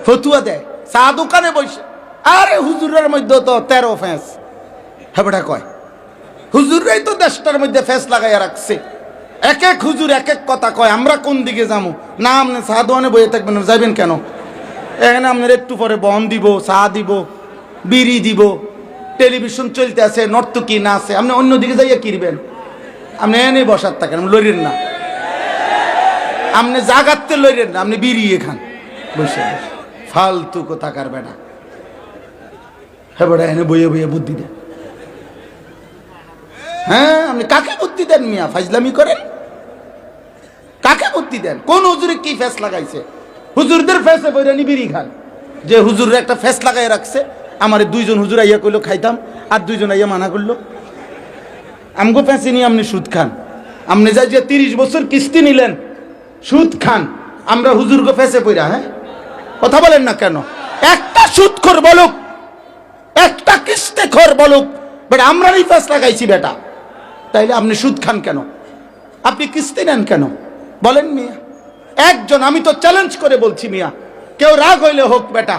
ফতুয়া দেয় চা দোকানে বসে। আরে হুজুরের মধ্যে তো 13 ফেস, হ্যাঁ বেটা কয় হুজুররাই তো দেশটার মধ্যে ফেস লাগাইয়া রাখছে। এক এক হুজুর এক এক কথা কয়। আমরা কোন দিকে যাবো? না আপনি চা দোকানে বইয়ে থাকবেন, যাবেন কেন? এখানে আপনার একটু পরে বন দিব, চা দিব, বিড়ি দিব, টেলিভিশন চলতে আছে, নর্তকী না আছে, আপনি অন্যদিকে যাইয়া কিনবেন। আপনি এনে বসার থাকেন, লইরেন না, আপনি জাগাতে লইরেন না, আপনি বিড়ি খান বসে বসে। ফালতু কোথাকার বেটা, হ্যাঁ বেটা এনে বইয়ে বইয়ে বুদ্ধি দেন। হ্যাঁ আপনি কাকে বুদ্ধি দেন মিয়া? ফাজলামি করেন? কাকে বুদ্ধি দেন? কোন হুজুরে কি ফেস লাগাইছে? হুজুরদের ফেসে বইরা বিড়ি খান। যে হুজুরের একটা ফেস লাগাই রাখছে, আমার 2জন হুজুর আইয়া কইলো খাইতাম, আর 2জন আইয়া মানা করলো। আমগো ফেসে নিয়ে আপনি সুদ খান। আপনি যাই যে 30 বছর কিস্তি নিলেন, সুদ খান। আমরা হুজুরগো ফেসে পইরা, হ্যাঁ কথা বলেন না কেন? একটা সুদখোর বলুক, একটা কিস্তিখোর বলুক, বেটা আমরা এই ফেস লাগাইছি বেটা, তাইলে আপনি সুদ খান কেন? আপনি কিস্তি নেন কেন? বলেন মিয়া। একজন, আমি তো চ্যালেঞ্জ করে বলছি মিয়া, কেউ রাগ হইলে হোক বেটা,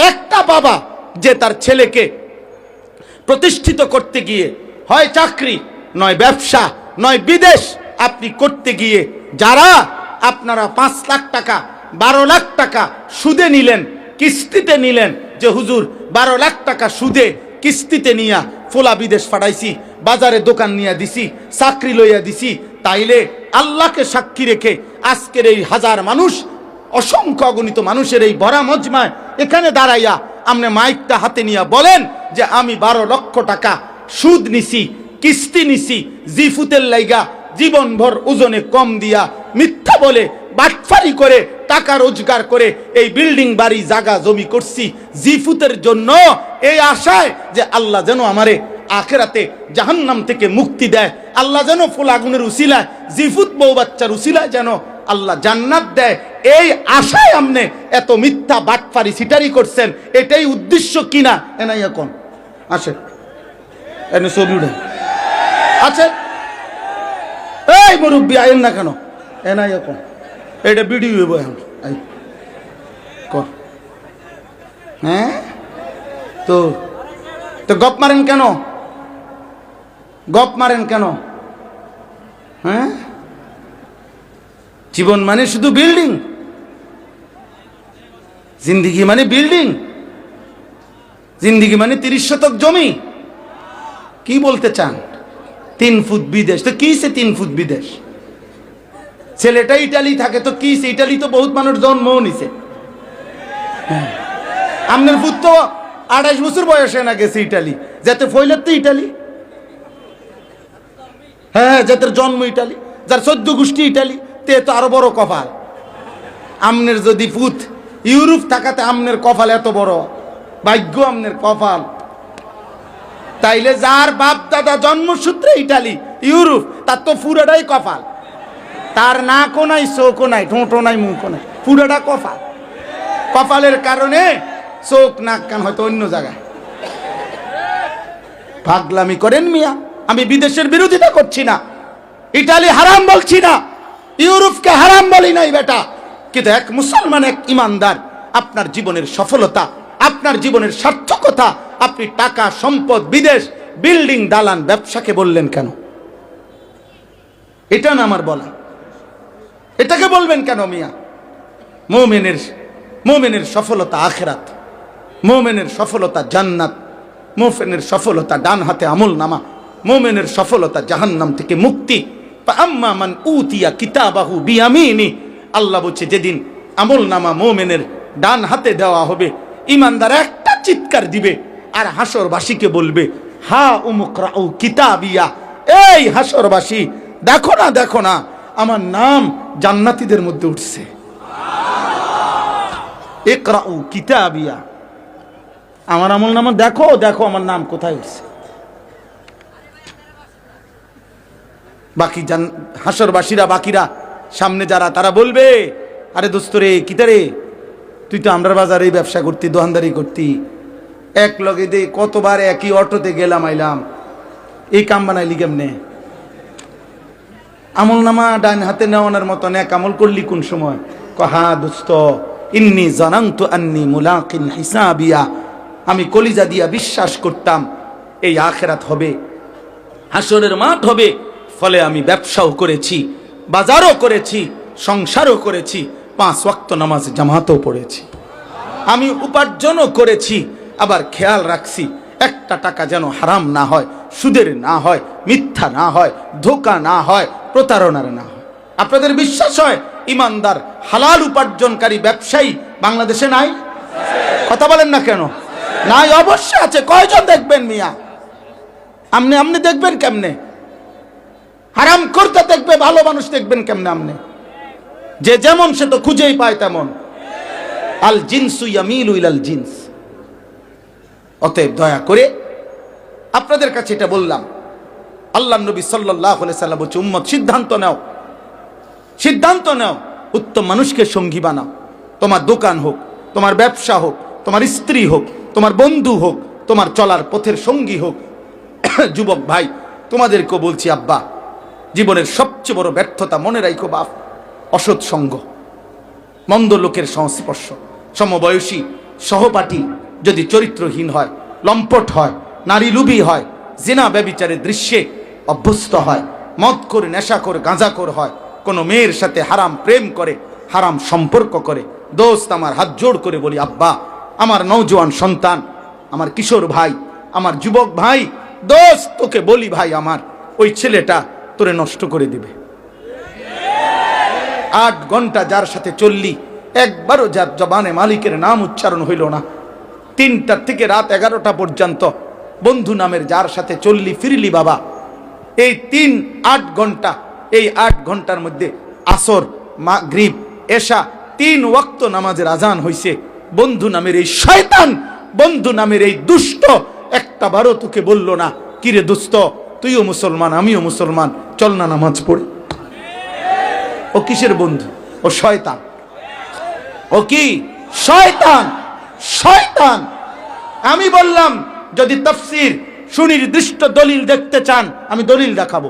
একটা বাবা যে তার ছেলেকে প্রতিষ্ঠিত করতে গিয়ে হয় চাকরি, নয় ব্যবসা, নয় বিদেশ আপনি করতে গিয়ে, যারা আপনারা 5 লাখ টাকা 12 লাখ টাকা সুদে নিলেন, কিস্তিতে নিলেন, যে হুজুর 12 লাখ টাকা সুদে কিস্তিতে নিয়া ফোলা বিদেশ পাঠাইছি, বাজারে দোকান নিয়ে দিছি, চাকরি লইয়া দিছি, তাইলে আল্লাহকে সাক্ষী রেখে আজকের এই হাজার মানুষ, অসংখ্য অগণিত মানুষের এই ভরা মজমায় এখানে দাঁড়াইয়া আপনি মাইকটা হাতে নিয়ে বলেন যে আমি 12 লক্ষ টাকা সুদ নিছি, কিস্তি নিছি, জিফুতের লাইগা জীবনভর ওজনে কম দিয়া মিথ্যা বলে বাটফারি করে টাকা রোজগার করে এই বিল্ডিং বাড়ি জায়গা জমি করছি জিফুতের জন্য, এই আশায় যে আল্লাহ যেন আমারে আখেরাতে জাহান্নাম থেকে মুক্তি দেয়, আল্লাহ যেন ফুল আগুনের উসিলায়, জিফুত বউ বাচ্চার উসিলায় যেন আল্লাহ জান্নাত দেয়, এই আশায় আপনি এত মিথ্যা বাটফারি সিটারি করছেন। এটাই উদ্দেশ্য কিনা? এনাই এখন আসে এনে ছবি উঠে আছে। এই মুরব্বী আইন না কেন? এনাই এখন এটা ভিডিও হইব এখন। হ্যাঁ তো তো গপ মারেন কেন? গপ মারেন কেন? হ্যাঁ জীবন মানে শুধু বিল্ডিং, জিন্দিগি মানে বিল্ডিং, জিন্দিগি মানে 30 শতক জমি। কি বলতে চান? 3 ফুট বিদেশ তো কি? 3 ফুট বিদেশ। ছেলেটা ইটালি থাকে তো কি? ইটালি তো বহুত মানুষ জন্মও নিছে। আপনার ফুট তো 28 বছর বয়সে না গেছে ইটালি, যাতে ফইলের তো ইটালি, হ্যাঁ যাদের জন্ম ইটালি, যার 14 গোষ্ঠী ইটালি, তে তো আরো বড় কপাল। আমনের যদি ফুট ইউরোপ থাকাতে আমনের কপাল এত বড়, ভাগ্য আমনের কপাল। তাইলে যার বাপ দাদা জন্মসূত্রে ইটালি ইউরোপ, তার তো পুরাটাই কপাল। তার নাকও নাই, চোখও নাই, ঠোঁটও নাই, মুখও নাই, পুরাটা কপাল। কপালের কারণে চোখ নাক কান হয়তো অন্য জায়গায়। পাগলামি করেন মিয়া। আমি বিদেশের বিরোধিতা করছি না, ইটালি হারাম বলছি না, ইউরোপকে হারাম বলি নাই বেটা, কিন্তু এক মুসলমান, এক ইমানদার আপনার জীবনের সফলতা, আপনার জীবনের সার্থকতা আপনি টাকা সম্পদ বিদেশ বিল্ডিং দালান ব্যবসাকে বললেন কেন? এটা না আমার বলা, এটাকে বলবেন কেন মিয়া? মুমিনের সফলতা আখিরাত, মুমিনের সফলতা জান্নাত, মুমিনের সফলতা ডান হাতে আমল নামা, মুমিনের সফলতা জাহান্নাম থেকে মুক্তি। আম্মা মান উতিয়া কিতাবাহু বিয়ামিনি, আল্লাহ বলছে যেদিন আমল নামা মুমিনের ডান হাতে দেওয়া হবে, ইমানদার একটা চিৎকার দিবে আর হাসরবাসীকে বলবে হা উমুকরাউ কিতাবিয়া, এই হাসরবাসী দেখো না, দেখো না আমার নাম জান্নাতীদের মধ্যে উঠছে। ইকরাউ কিতাবিয়া, আমার আমল নামা দেখো, দেখো আমার নাম কোথায় উঠছে। বাকি হাসরবাসীরা, বাকিরা সামনে যারা, তারা বলবে আরে দোস্ত রে, কিতারে তুই তো আমরার বাজারে ব্যবসা করতি, দোকানদারি করতি, এক লগে দে কতবার একই অটোতে গেলাম আইলাম, এই কাম বানাইলি কেমনে? আমল নামা ডান হাতে নেওয়ানোর মতন এক আমল করলি কোন সময়? হ্যাঁ দোস্ত ইন্নী জানান্তু আন্নী মুলাকিন হিসাবিয়া, আমি কলিজা দিয়া বিশ্বাস করতাম এই আখিরাত হবে, হাসরের মাঠ হবে। ফলে আমি ব্যবসাও করেছি, বাজারও করেছি, সংসারও করেছি, 5 ওয়াক্ত নামাজ জামাতও পড়েছি, আমি উপার্জনও করেছি। আবার খেয়াল রাখছি একটা টাকা যেন হারাম না হয়, সুদের না হয়, মিথ্যা না হয়, ধোঁকা না হয়, প্রতারণার না হয়। আপনাদের বিশ্বাস হয় ইমানদার হালাল উপার্জনকারী ব্যবসায়ী বাংলাদেশে নাই? কথা বলেন না কেন? নাই, অবশ্যই আছে। কয়জন দেখবেন মিয়া? আপনি দেখবেন কেমনে? হারাম করতে দেখবে, ভালো মানুষ দেখবেন কেমনে? আপনি যে যেমন সে তো খুঁজেই পায় তেমন। আল জিনসু ইয়ামিলু ইলাল জিনস। অতএব দয়া করে আপনাদের কাছে এটা বললাম, আল্লাহ নবী সাল্লাল্লাহু আলাইহি সাল্লাম বলছে, উম্মত সিদ্ধান্ত নাও, সিদ্ধান্ত নাও, উত্তম মানুষকে সঙ্গী বানাও। তোমার দোকান হোক, তোমার ব্যবসা হোক, তোমার স্ত্রী হোক, তোমার বন্ধু হোক, তোমার চলার পথের সঙ্গী হোক। যুবক ভাই, তোমাদেরকেও বলছি, আব্বা, জীবনের সবচেয়ে বড় ব্যর্থতা মনে রাখো বাপ, অসৎ সঙ্গ, মন্দ লোকের সংস্পর্শ। সমবয়সী সহপাঠী যদি চরিত্রহীন হয়, লম্পট হয়, নারী লুবী হয়, জিনা ব্যভিচারের দৃশ্যে অভ্যস্ত হয়, মদ করে, নেশা করে, গাঁজা করে হয়, কোনো মেয়ের সাথে হারাম প্রেম করে, হারাম সম্পর্ক করে, দোস্ত আমার হাত জোড় করে বলি, আব্বা, আমার নওজোয়ান সন্তান, আমার কিশোর ভাই, আমার যুবক ভাই, দোস্ত তোকে বলি ভাই, আমার ওই ছেলেটা তোরে নষ্ট করে দিবে। 8 ঘন্টা যার সাথে চললি, একবারও যার জবানে মালিকের নাম উচ্চারণ হইল না, 3টা থেকে রাত 11টা পর্যন্ত বন্ধু নামের যার সাথে চললি ফিরলি বাবা, এই 8 ঘন্টা, এই 8 ঘন্টার মধ্যে আসর, মাগরিব, এশা 3 ওয়াক্ত নামাজের আজান হইছে। বন্ধু নামের এই শয়তান, বন্ধু নামের এই দুষ্ট একটা বারও তোকে বলল না, কিরে দোস্ত, তুইও মুসলমান, আমিও মুসলমান, চল না নামাজ পড়ি। ও কিসের বন্ধু? ও শয়তান। ও কি? শয়তান, শয়তান। আমি বললাম, যদি তাফসীর সুনির্দিষ্ট দলিল দেখতে চান, আমি দলিল দেখাবো।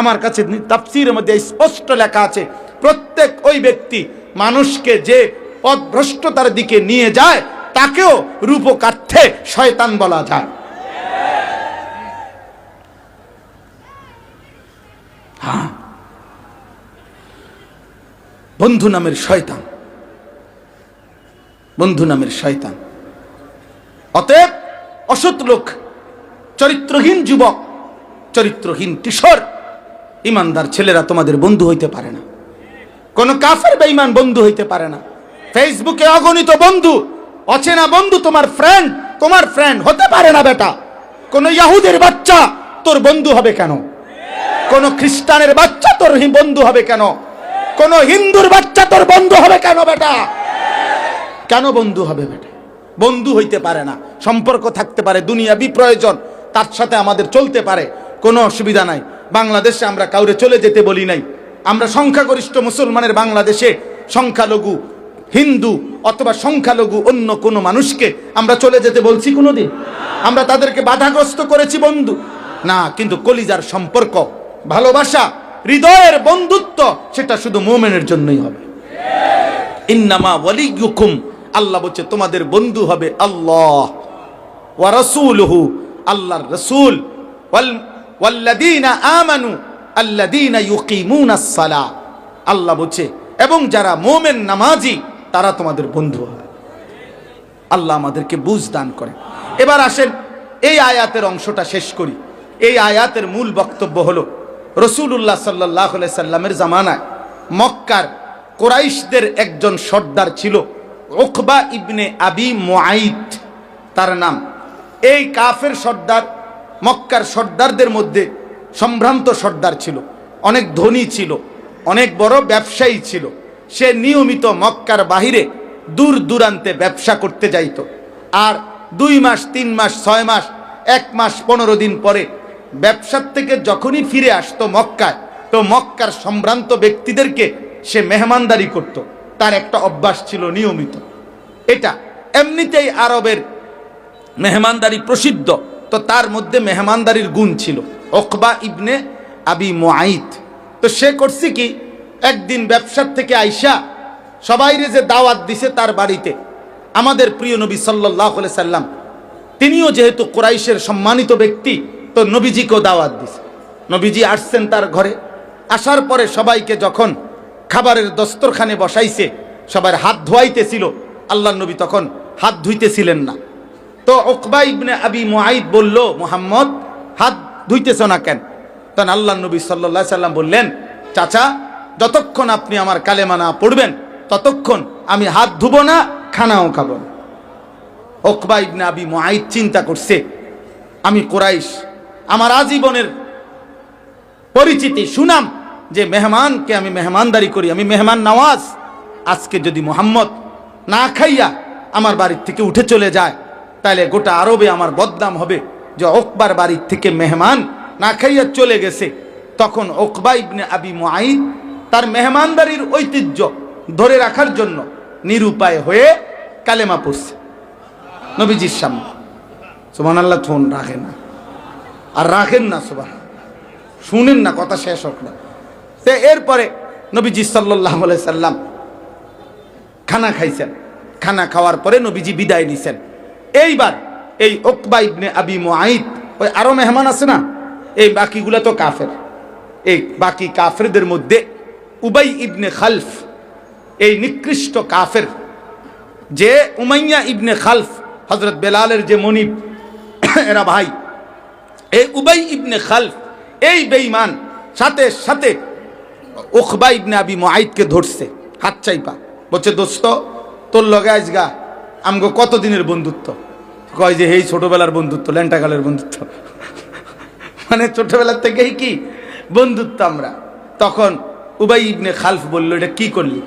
আমার কাছে তাফসীরের মধ্যে স্পষ্ট লেখা আছে, প্রত্যেক ওই ব্যক্তি মানুষকে যে পথভ্রষ্টতার দিকে নিয়ে যায়, তাকেও রূপকার্থে শয়তান বলা যায়। হ্যাঁ, বন্ধু নামের শয়তান, বন্ধু নামের শয়তান। অতএব অসৎ লোক, চরিত্রহীন যুবক, চরিত্রহীন কিশোর, ইমানদার ছেলেরা তোমাদের বন্ধু হইতে পারে না। কোন কাফের বেঈমান বন্ধু হইতে পারে না। ফেসবুকে অগণিত বন্ধু, অচেনা বন্ধু তোমার ফ্রেন্ড, তোমার ফ্রেন্ড হতে পারে না বেটা। কোন ইহুদির বাচ্চা তোর বন্ধু হবে কেন? কোন খ্রিস্টানের বাচ্চা তোর বন্ধু হবে কেন? কোন হিন্দুর বাচ্চা তোর বন্ধু হবে কেন বেটা? কেন বন্ধু হবে বেটা? বন্ধু হইতে পারে না। সম্পর্ক থাকতে পারে, দুনিয়াবি প্রয়োজন, তার সাথে আমাদের চলতে পারে, কোনো অসুবিধা নাই। বাংলাদেশে আমরা কাউরে চলে যেতে বলি নাই। আমরা সংখ্যাগরিষ্ঠ মুসলমানের বাংলাদেশে সংখ্যালঘু হিন্দু অথবা সংখ্যালঘু অন্য কোনো মানুষকে আমরা চলে যেতে বলছি কোনোদিন? আমরা তাদেরকে বাধাগ্রস্ত করেছি বন্ধু? না। কিন্তু কলিজার সম্পর্ক, ভালোবাসা, হৃদয়ের বন্ধুত্ব, সেটা শুধু মুমিনের জন্যই হবে। ইন্নামা ওয়ালিয়ুকুম, আল্লাহ বলছে তোমাদের বন্ধু হবে আল্লাহ ওয়া রাসূলুহু, আল্লাহর রাসূল, ওয়াল্লাযীনা আমানু আল্লাযীনা ইউকিমুনাস সালাহ, আল্লাহ বলছে এবং যারা মুমিন নামাজি তারা তোমাদের বন্ধু হবে। আল্লাহ আমাদেরকে বুঝ দান করে। এবার আসেন এই আয়াতের অংশটা শেষ করি। এই আয়াতের মূল বক্তব্য হলো, রাসূলুল্লাহ সাল্লাল্লাহু আলাইহি সাল্লামের জামানায় মক্কার কুরাইশদের একজন সর্দার ছিল, উকবা ইবনে আবি মুআইত তার নাম। এই কাফের সর্দার মক্কার সর্দারদের মধ্যে সম্ভ্রান্ত সর্দার ছিল, অনেক ধনী ছিল, অনেক বড় ব্যবসায়ী ছিল। সে নিয়মিত মক্কার বাহিরে দূর দূরান্তে ব্যবসা করতে যাইত। আর 2 মাস, 3 মাস, 6 মাস, 1 মাস 15 দিন পরে ব্যবসার থেকে যখনই ফিরে আসতো মক্কায়, তো মক্কার সম্ভ্রান্ত ব্যক্তিদেরকে সে মেহমানদারি করত। তার একটা অভ্যাস ছিল নিয়মিত। এটা এমনিতেই আরবের মেহমানদারি প্রসিদ্ধ, তো তার মধ্যে মেহমানদারির গুণ ছিল। উকবা ইবনে আবি মুআইত, তো সে করছে কি, একদিন ব্যবসার থেকে আইসা সবাইরে যে দাওয়াত দিছে তার বাড়িতে, আমাদের প্রিয় নবী সাল্লাল্লাহু আলাইহি সাল্লাম তিনিও যেহেতু কুরাইশের সম্মানিত ব্যক্তি, তো নবীজিকেও দাওয়াত দিছে। নবীজি আসছেন তার ঘরে। আসার পরে সবাইকে যখন খাবারের দস্তরখানে বসাইছে, সবার হাত ধোয়াইতেছিল, আল্লাহর নবী তখন হাত ধুইতেছিলেন না। তো উকবা ইবনে আবি মুআইত বলল, মুহাম্মদ হাত ধুইতেছ না কেন? তখন আল্লাহর নবী সাল্লাল্লাহু আলাইহি সাল্লাম বললেন, চাচা, যতক্ষণ আপনি আমার কালেমা না পড়বেন ততক্ষণ আমি হাত ধুবো না, খানাও খাবো না। উকবা ইবনে আবি মুআইত চিন্তা করছে, আমি কুরাইশ, আমার আজীবনের পরিচিতি সুনাম যে মেহমানকে আমি মেহমানদারি করি, আমি মেহমান নওয়াজ। আজকে যদি মুহাম্মদ না খাইয়া আমার বাড়ির থেকে উঠে চলে যায়, তাহলে গোটা আরবে আমার বদনাম হবে যে উকবার বাড়ির থেকে মেহমান না খাইয়া চলে গেছে। তখন উকবা ইবনে আবি মুআইত তার মেহমানদারির ঐতিহ্য ধরে রাখার জন্য নিরুপায় হয়ে কালেমা পড়ছে নবীজির সামনে। সুবহানাল্লাহ, ফোন রাখেন না, আর রাখেন না, সুবহান, শুনেন না, কথা শেষ হোক না। তো এরপরে নবীজি সাল্লাল্লাহু আলাইহি সাল্লাম খানা খাইছেন। খানা খাওয়ার পরে নবীজি বিদায় নিছেন। এইবার এই উকবা ইবনে আবি মুআইত, ওই আরো মেহমান আছে না, এই বাকিগুলা তো কাফের। এই বাকি কাফেরদের মধ্যে উবাই ইবনে খালফ, এই নিকৃষ্ট কাফের, যে উমাইয়া ইবনে খালফ, হযরত বেলালের যে মনিব, এরা ভাই। এই উবাই ইবনে খালফ, এই বেঈমান সাথে সাথে উকবা ইবনে আবি মুআইতকে ধরছে, হাত চাইপা, বলছে, দোস্ত, তোর লগে আজগা আমগো কতদিনের বন্ধুত্ব? কয় যে এই ছোটবেলার বন্ধুত্ব, ল্যান্টাকালের বন্ধুত্ব, মানে ছোটবেলার থেকেই কি বন্ধুত্ব আমরা। তখন উবাই ইবনে খালফ বলল, এটা কি করলি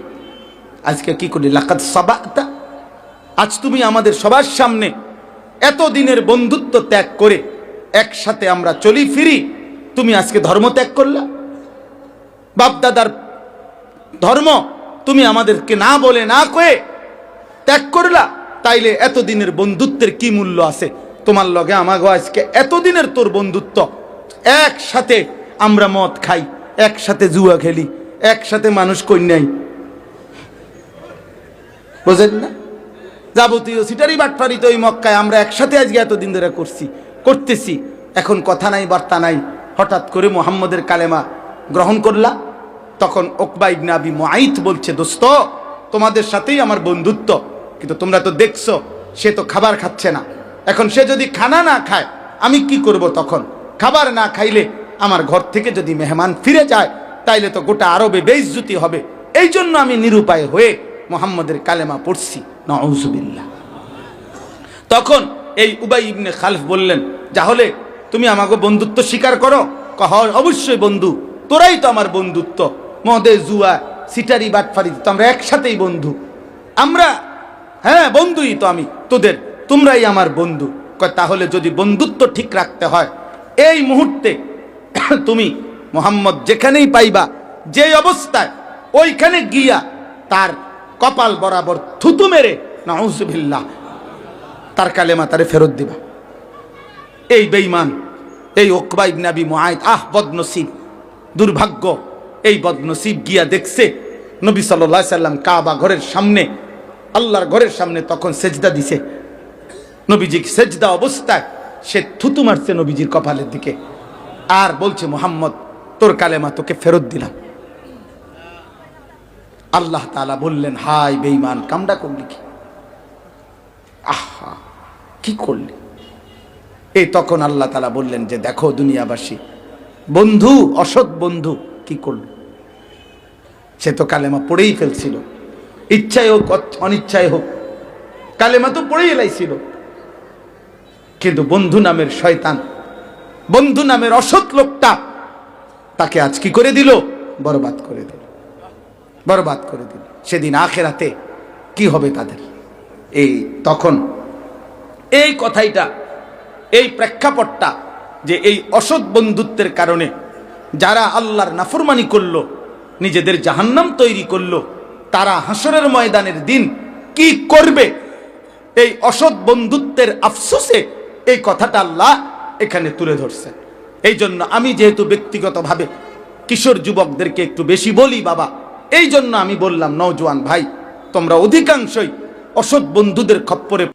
আজকে, কি করলি? লাকাদ সাবাতা, আজ তুমি আমাদের সবার সামনে এতদিনের বন্ধুত্ব ত্যাগ করে একসাথে আমরা চলি ফিরি, তুমি আজকে ধর্ম ত্যাগ করলা, বাপদাদার ধর্ম তুমি আমাদেরকে না বলে না কয়ে ত্যাগ করলা। তাইলে এতদিনের বন্ধুত্বের কি মূল্য আছে? তোমার লগে আমাগো আজকে এতদিনের তোর বন্ধুত্ব, একসাথে আমরা মদ খাই, একসাথে জুয়া খেলি, একসাথে মানুষ কন্যাই, বুঝেন না? যাবতীয় সিটারি বাটফারি তো ওই মক্কায় আমরা একসাথে আজকে এতদিন ধরে করতেছি। এখন কথা নাই, বার্তা নাই, হঠাৎ করে মুহাম্মদের কালেমা গ্রহণ করলা। তখন উকবা ইবনে আবি মুআইত বলছে, দোস্ত, তোমাদের সাথেই আমার বন্ধুত্ব, কিন্তু তোমরা তো দেখছো সে তো খাবার খাচ্ছে না। এখন সে যদি খানা না খায় আমি কি করব? তখন খাবার না খাইলে আমার ঘর থেকে যদি মেহমান ফিরে যায় তাইলে তো গোটা আরবে বেইজ্জতি হবে। এই জন্য আমি নিরুপায় হয়ে মুহাম্মদের কালেমা পড়ছি। নাউযুবিল্লাহ। তখন এই উবাই ইবনে খালফ বললেন, তাহলে তুমি আমাকে বন্ধুত্ব স্বীকার করো? অবশ্যই বন্ধু, তোরাই তো আমার বন্ধুত্ব, মদে জুয়া সিটারি বাটফারি তো আমরা একসাথেই বন্ধু, আমরা হ্যাঁ বন্ধুই তো, আমি তোদের, তোমরাই আমার বন্ধু। তাহলে যদি বন্ধুত্ব ঠিক রাখতে হয় এই মুহূর্তে তুমি মুহাম্মদ যেখানেই পাইবা, যে অবস্থায়, ওইখানে গিয়া তার কপাল বরাবর থুতু মেরে, নাউযুবিল্লাহ, তার কালেমা তারে ফেরত দিবা। এই বেঈমান, এই উকবা ইবনে আবি মুআইত, বদনসিব, দুর্ভাগ্য, এই বদনসিব গিয়া দেখছে নবী সাল্লাল্লাহু আলাইহি সাল্লাম কাবা ঘরের সামনে, আল্লাহর ঘরের সামনে তখন সেজদা দিছে। নবীজি সেজদা অবস্থায় সে থুতু মারছে নবীজির কপালের দিকে, আর বলছে, মুহাম্মদ, তোর কালেমা তোকে ফেরত দিলাম। আল্লাহ তাআলা বললেন, হায় বেঈমান, কামডা করলি কি? আহা, কি করলি? এই তখন আল্লাহ তাআলা বললেন যে, দেখো দুনিয়াবাসী, বন্ধু, অসৎ বন্ধু কি করল? সে তো কালেমা পড়েই ফেলছিল, ইচ্ছায় হোক অনিচ্ছায় হোক, কালেমা তো পড়েই এলাইছিল। কিন্তু বন্ধু নামের শয়তান, বন্ধু নামের অসৎ লোকটা তাকে আজ কি করে দিল? বরবাদ করে দিল, বরবাদ করে দিল। সেদিন আখিরাতে কি হবে তাদের? এই তখন এই কথাইটা, এই প্রেক্ষাপটটা, যে এই অসৎ বন্ধুত্বের কারণে যারা আল্লাহর নাফরমানি করলো, নিজেদের জাহান্নাম তৈরি করলো, তারা হাসরের ময়দানের দিন কি করবে, এই অসৎ বন্ধুত্বের আফসোসে এই কথাটা আল্লাহ এখানে তুলে ধরছে। এই জন্য আমি যেহেতু ব্যক্তিগতভাবে কিশোর যুবকদেরকে একটু বেশি বলি বাবা, এই জন্য আমি বললাম, নওজোয়ান ভাই, তোমরা অধিকাংশই অসৎ বন্ধুদের খপ্পরে